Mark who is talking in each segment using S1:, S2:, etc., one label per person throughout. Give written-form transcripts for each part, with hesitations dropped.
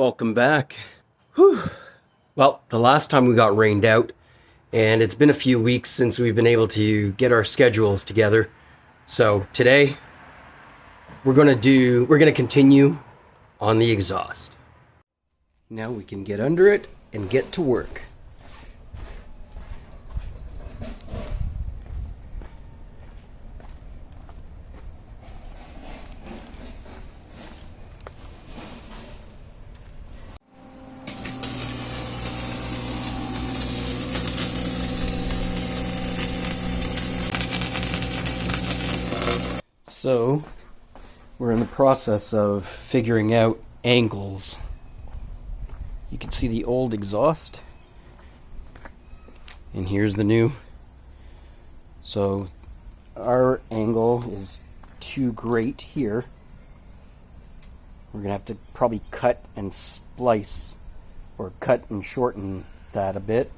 S1: Welcome back. Whew. Well, the last time we got rained out, and it's been a few weeks since we've been able to get our schedules together. So today, we're gonna continue on the exhaust. Now we can get under it and get to work. So, we're in the process of figuring out angles. You can see the old exhaust, and here's the new. So, our angle is too great here. We're gonna have to probably cut and splice, or cut and shorten that a bit.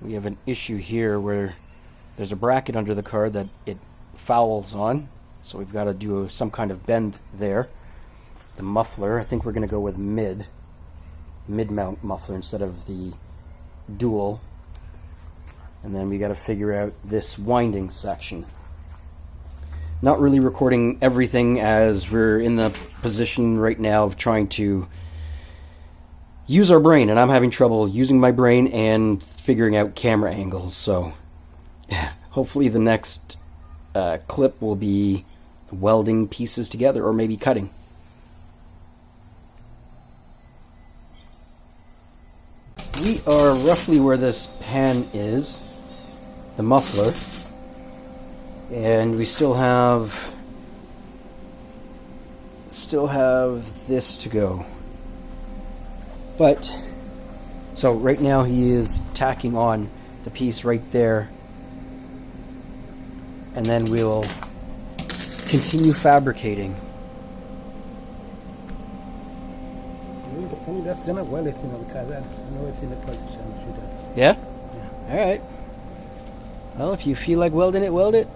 S1: We have an issue here where there's a bracket under the car that it fouls on, so we've got to do some kind of bend there. The muffler, I think we're going to go with mid-mount muffler instead of the dual. And then we got to figure out this winding section. Not really recording everything as we're in the position right now of trying to use our brain, and I'm having trouble using my brain and figuring out camera angles, so hopefully the next clip will be welding pieces together, or maybe cutting. We are roughly where this pan is, the muffler, and we still have this to go. But, so right now he is tacking on the piece right there, and then we'll continue fabricating.
S2: That's gonna weld it, because I know it's in the position.
S1: Yeah? Alright. Well, if you feel like welding it, weld it.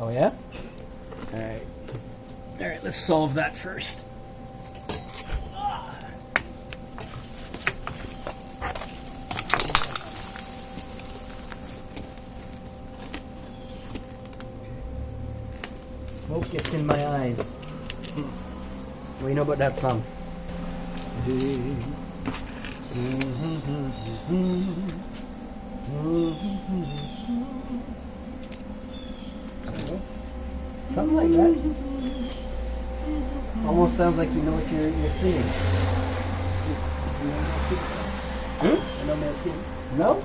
S1: Oh yeah? Alright. Alright, let's solve that first. Smoke gets in my eyes. What do you know about that song? Something like that. Almost sounds like you know what you're singing. No?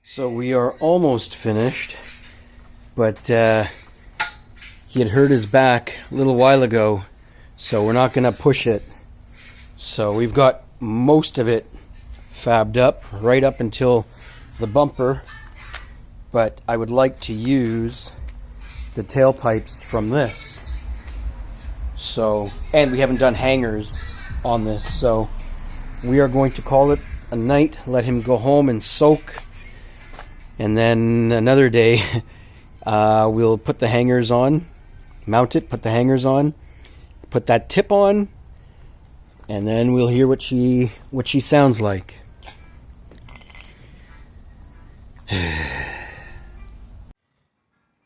S1: So we are almost finished, but he had hurt his back a little while ago, so we're not going to push it. So we've got most of it fabbed up, right up until the bumper, but I would like to use the tailpipes from this. So, and we haven't done hangers on this, so we are going to call it a night, let him go home and soak. And then another day, we'll put the hangers on, mount it, put the hangers on, put that tip on, and then we'll hear what she sounds like.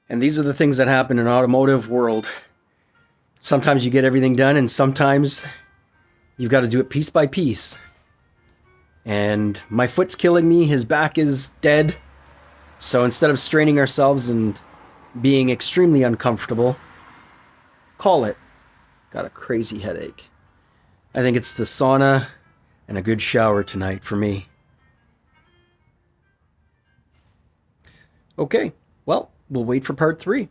S1: And these are the things that happen in automotive world. Sometimes you get everything done, and sometimes you've got to do it piece by piece. And my foot's killing me, his back is dead. So instead of straining ourselves and being extremely uncomfortable, call it. Got a crazy headache. I think it's the sauna and a good shower tonight for me. Okay, well, we'll wait for part 3.